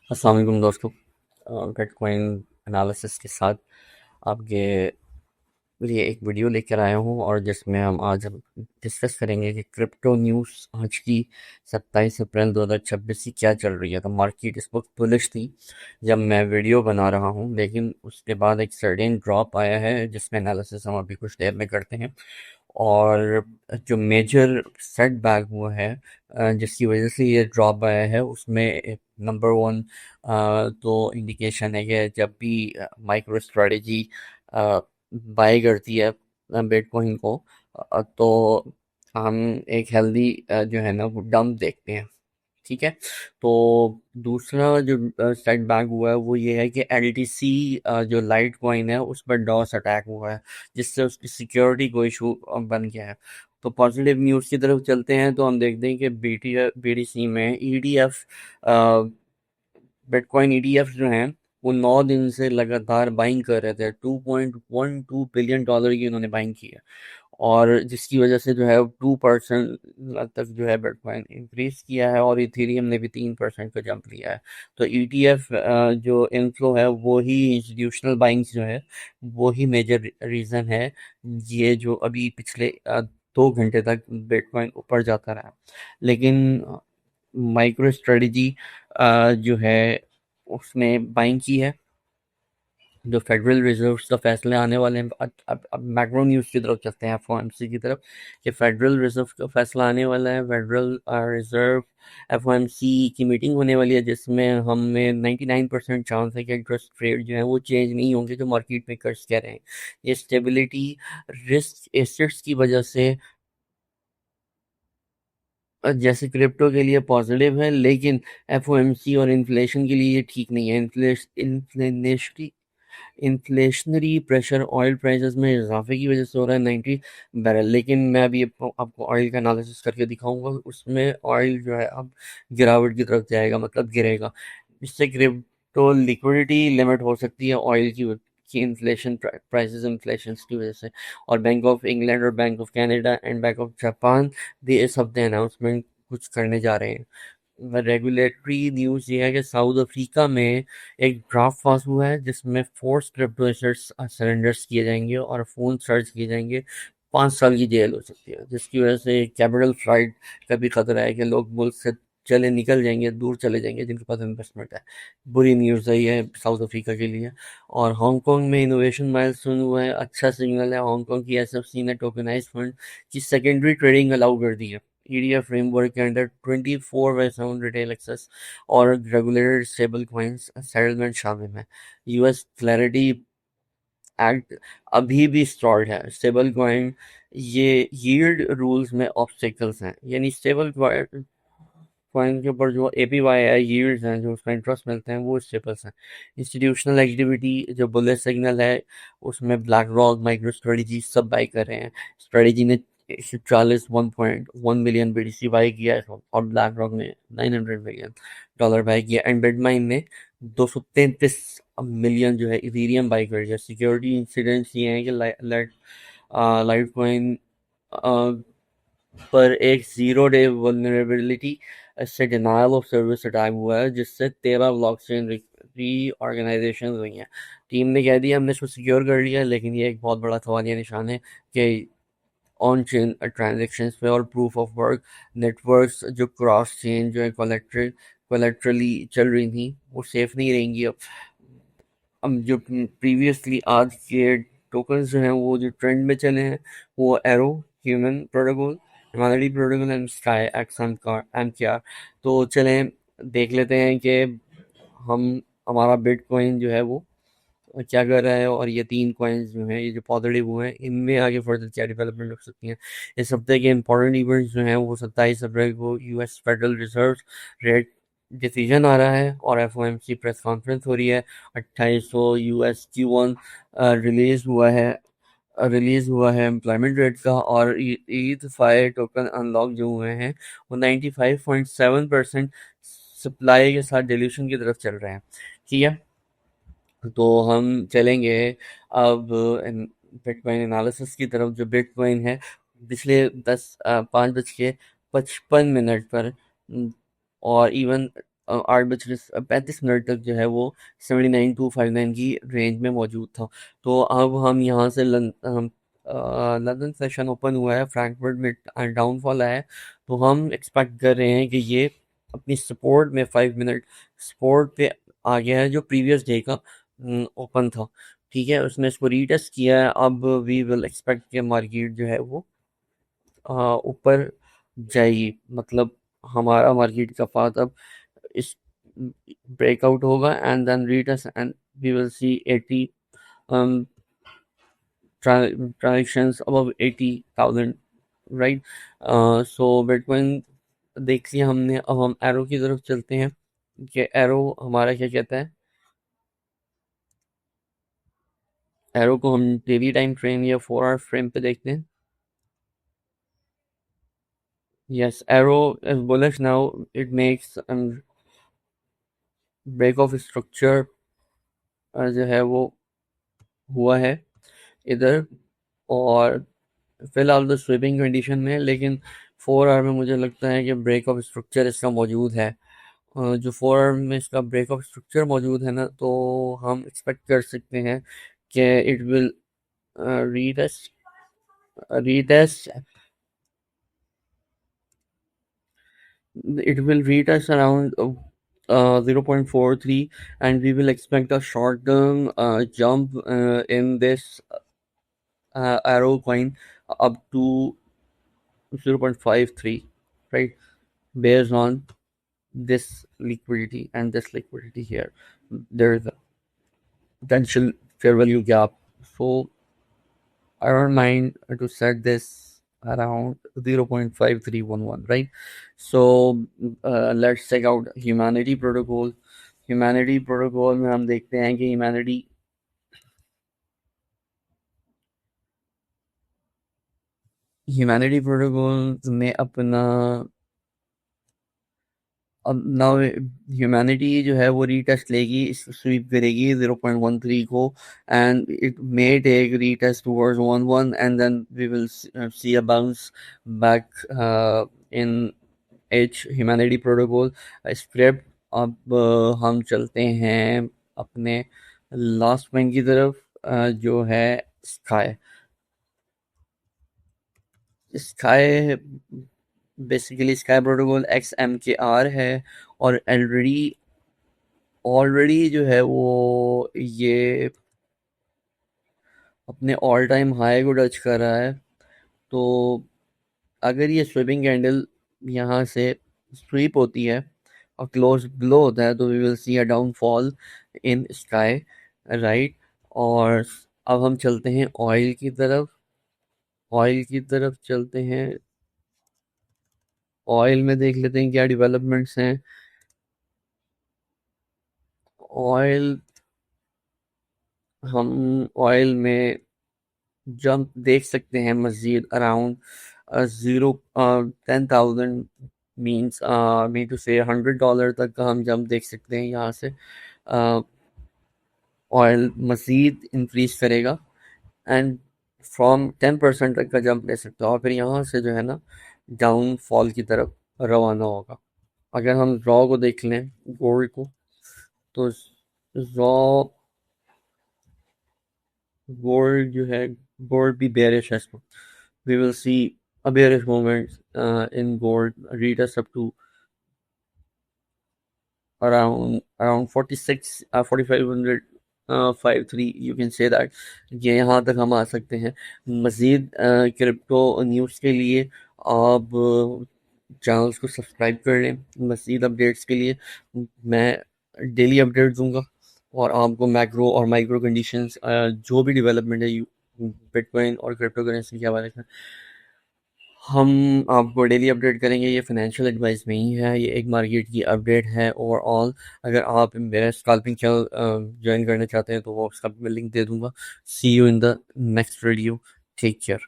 अस्सलाम वालेकुम दोस्तों। बिटकॉइन एनालिसिस के साथ आपके लिए एक वीडियो लेकर आया हूँ और जिसमें हम आज हम डिस्कस करेंगे कि क्रिप्टो न्यूज़ आज की 27 अप्रैल 2026 की क्या चल रही है। तो मार्केट इस वक्त बुलिश थी जब मैं वीडियो बना रहा हूँ, लेकिन उसके बाद एक सर्टेन ड्रॉप आया है जिसमें एनालिसिस हम अभी कुछ देर में करते हैं। और जो मेजर सेटबैक हुआ है जिसकी वजह से ये ड्रॉप आया है, उसमें नंबर वन तो इंडिकेशन है कि जब भी माइक्रो स्ट्रेटजी बाय करती है बिटकॉइन को, तो हम एक हेल्दी जो है ना वो डंप देखते हैं। ठीक है। तो दूसरा जो सेटबैक हुआ है वो ये है कि एलटीसी जो लाइट कॉइन है उस पर डॉस अटैक हुआ है, जिससे उसकी सिक्योरिटी को इशू बन गया है। तो पॉजिटिव न्यूज़ की तरफ चलते हैं तो हम देखते हैं कि बीटीसी में ईडीएफ, बिटकॉइन ईटीएफ जो हैं वो 9 दिन से लगातार बाइंग कर रहे थे। $2.12 बिलियन की उन्होंने बाइंग की है, और जिसकी वजह से जो है 2% तक जो है बिटकॉइन इंक्रीज किया है, और इथेरियम ने भी 3% का जंप लिया है। तो ईटीएफ जो इनफ्लो है वो ही इंस्टीट्यूशनल बाइंग्स जो है वो ही मेजर रीज़न है, ये जो अभी पिछले 2 घंटे तक बिटकॉइन ऊपर जाता रहा। लेकिन माइक्रो स्ट्रेटजी जो है उसने बाइंग की है। जो फेडरल रिजर्व का फैसले आने वाले हैं, अब मैक्रो न्यूज़ की तरफ चलते हैं, एफओएमसी की तरफ, कि फेडरल रिजर्व का फैसला आने वाला है। फेडरल रिजर्व एफओएमसी की मीटिंग होने वाली है जिसमें हमें 99% चांस है कि इंटरेस्ट रेट जो है वो चेंज नहीं होंगे, जो मार्केट मेकर्स कह रहे हैं। ये स्टेबिलिटी रिस्क एसेट्स की वजह से जैसे क्रिप्टो के लिए पॉजिटिव है, लेकिन एफओएमसी और इन्फ्लेशन के लिए ये ठीक नहीं है। Inflation inflationary pressure oil prices में इजाफे की वजह से हो रहा है 90 बैरल। लेकिन मैं अभी आपको ऑयल का एनालिसिस करके दिखाऊंगा, उसमें ऑयल जो है अब गिरावट की तरफ जाएगा, मतलब गिरेगा। इससे क्रिप्टो लिक्विडिटी लिमिट हो सकती है ऑयल की इन्फ्लेशन प्राइसेस इन्फ्लेशन की वजह से। और बैंक ऑफ इंग्लैंड और bank of Canada and bank of Japan भी इस हफ्ते अनाउंसमेंट कुछ करने जा रहे हैं। रेगुलेटरी न्यूज़ ये है कि साउथ अफ्रीका में एक ड्राफ्ट पास हुआ है जिसमें फोर्स क्रिप्टो एसेट्स सरेंडर्स किए जाएंगे और फोन सर्च किए जाएंगे। 5 साल की जेल हो सकती है, जिसकी वजह से कैपिटल फ्लाइट का भी खतरा है कि लोग मुल्क से चले निकल जाएंगे, दूर चले जाएंगे जिनके पास इन्वेस्टमेंट है। बुरी न्यूज़ है ये साउथ अफ्रीका के लिए। और हांगकांग में इनोवेशन माइलस्टोन हुआ है, अच्छा सिग्नल है। हांगकांग की एसएफसी ने टोकनाइज्ड फंड की सेकेंडरी ट्रेडिंग अलाउ कर दी है। ईडीएफ फ्रेमवर्क के अंडर 24 बाय 7 रिटेल एक्सेस और रेगुलेटेड स्टेबल कॉइंस सेटलमेंट शामिल है। यूएस क्लैरिटी एक्ट अभी भी स्टॉल्ड है। स्टेबल कॉइन ये यील्ड रूल्स में ऑब्स्टेकल्स हैं, यानी स्टेबल कॉइन के ऊपर जो एपीवाई है, यील्ड्स हैं, जो उसका इंटरेस्ट मिलते हैं, वो स्टेबल्स हैं। इंस्टीट्यूशनल एक्टिविटी जो बुलिश सिग्नल है, उसमें ब्लैक रॉक, माइक्रो स्ट्रेटजी सब बाई कर रहे हैं। स्ट्रेटजी ने 41.1 मिलियन बीटीसी बाई किया है, और ब्लैक रॉक ने $900 मिलियन बाई किया। एंड बिटमाइन ने 233 मिलियन जो है इथेरियम बाई कर दिया। सिक्योरिटी इंसिडेंट्स ये हैं कि लाइट कॉइन पर एक जीरो डे वल्नरेबिलिटी से डिनायल ऑफ सर्विस अटैक हुआ है, जिससे 13 ब्लॉकचेन रीऑर्गेनाइजेशन हुई हैं। टीम ने कह दिया हमने इसको सिक्योर कर लिया, लेकिन ये एक बहुत बड़ा सवालिया निशान है कि ऑन चेन ट्रांजेक्शन्स पे और प्रूफ ऑफ वर्क नेटवर्क्स जो क्रॉस चेन जो है कोलेटरली चल रही थी वो सेफ नहीं रहेंगी अब जो प्रीवियसली आज के टोकन्स जो हैं वो जो ट्रेंड में चले हैं वो Arrow, Human Protocol, Humanity Protocol and Sky X M K R. तो चलें देख लेते हैं कि हम हमारा बिटकॉइन जो है वो क्या कर रहा है, और ये 3 कॉइन्स जो हैं ये जो पॉजिटिव हुए हैं इनमें आगे फर्दर क्या डेवलपमेंट हो सकती हैं। इस हफ्ते के इंपॉर्टेंट इवेंट्स जो हैं वो 27 अप्रैल को US federal reserve rate decision आ रहा है और एफओएमसी प्रेस कॉन्फ्रेंस हो रही है। 2800 को यूएस Q1 रिलीज हुआ है एम्प्लॉयमेंट रेट का, और ईथ फायर टोकन अनलॉक जो हुए हैं वो 95.7% सप्लाई के साथ डिल्यूशन की तरफ चल रहे हैं। ठीक है। तो हम चलेंगे अब बिटकॉइन एनालिसिस की तरफ। जो बिटकॉइन है पिछले 5:55 पर और इवन 8 बज 35 मिनट तक जो है वो 79,259 की रेंज में मौजूद था। तो अब हम यहाँ से लंदन सेशन ओपन हुआ है, फ्रैंकफर्ट में डाउनफॉल आया है, तो हम एक्सपेक्ट कर रहे हैं कि ये अपनी सपोर्ट में 5 मिनट सपोर्ट पे आ गया है जो प्रीवियस डे का ओपन था। ठीक है, उसने इसको रीटेस्ट किया है। अब वी विल एक्सपेक्ट कि मार्केट जो है वो ऊपर जाएगी, मतलब हमारा मार्केट का पाथ अब इस ब्रेकआउट होगा and then retest and we will see 80 transactions above 80,000, right. So Bitcoin देख लिया हमने, अब हम एरो की तरफ चलते हैं कि एरो हमारा क्या कहता है। एरो को हम डेली टाइम फ्रेम या 4 आवर फ्रेम पे देखते हैं। Yes, Arrow is bullish now, it makes break of structure जो है वो हुआ है इधर, और फिलहाल तो स्वीपिंग कंडीशन में है, लेकिन 4 आवर में मुझे लगता है कि ब्रेक ऑफ स्ट्रक्चर इसका मौजूद है। जो 4 आवर में इसका ब्रेक ऑफ स्ट्रक्चर मौजूद है ना, तो हम एक्सपेक्ट कर सकते हैं कि it will retest retest it will reach us around 0.43, and we will expect a short term jump in this arrow coin up to 0.53, right, based on this liquidity and this liquidity here. There is a potential fair value gap, so I don't mind to set this around 0.5311, right? So let's check out Humanity Protocol. Humanity Protocol में हम देखते हैं कि Humanity Protocol में अपना अब now humanity जो है वो रीटेस्ट लेगी, स्वीप करेगी 0.13 को, and it may take retest towards 11 and then we will see a bounce back in H Humanity Protocol script. अब हम चलते हैं अपने लास्ट पॉइंट की तरफ, जो है sky. Sky basically sky protocol XMKR है, और ऑलरेडी जो है वो ये अपने ऑल टाइम हाई को टच कर रहा है। तो अगर ये स्वीपिंग कैंडल यहाँ से स्वीप होती है और क्लोज बिलो होता है, तो we will see a downfall in Sky, right. और अब हम चलते हैं ऑयल की तरफ चलते हैं। ऑयल में देख लेते हैं क्या डेवलपमेंट्स हैं। ऑयल हम ऑयल में जंप देख सकते हैं मजीद अराउंड 10,000, मीन्स मीन टू से $100 तक का हम जंप देख सकते हैं यहाँ से। ऑयल मजीद इंक्रीज करेगा एंड फ्रॉम 10% तक का जंप ले सकते हो, और फिर यहाँ से जो है ना डाउनफॉल की तरफ रवाना होगा। अगर हम रॉ को देख लें, गोल्ड को, तो रॉ गोल्ड जो है, गोल्ड भी बेरिश है। we will see a bearish movement in gold, read us up to around 46 4500 53, you can say that। ये यहाँ तक हम आ सकते हैं। मज़ीद क्रिप्टो न्यूज़ के लिए आप चैनल्स को सब्सक्राइब कर लें। मज़ीद अपडेट्स के लिए मैं डेली अपडेट दूंगा, और आपको मैक्रो और माइक्रो कंडीशंस जो भी डेवलपमेंट है बिटकॉइन और क्रिप्टो करेंसी के हवाले से हम आपको डेली अपडेट करेंगे। ये फाइनेंशियल एडवाइस नहीं है, ये एक मार्केट की अपडेट है ओवरऑल। अगर आप मेरा स्कैल्पिंग चैनल ज्वाइन करना चाहते हैं तो वो उसका मैं लिंक दे दूंगा। See you in the next video, take care.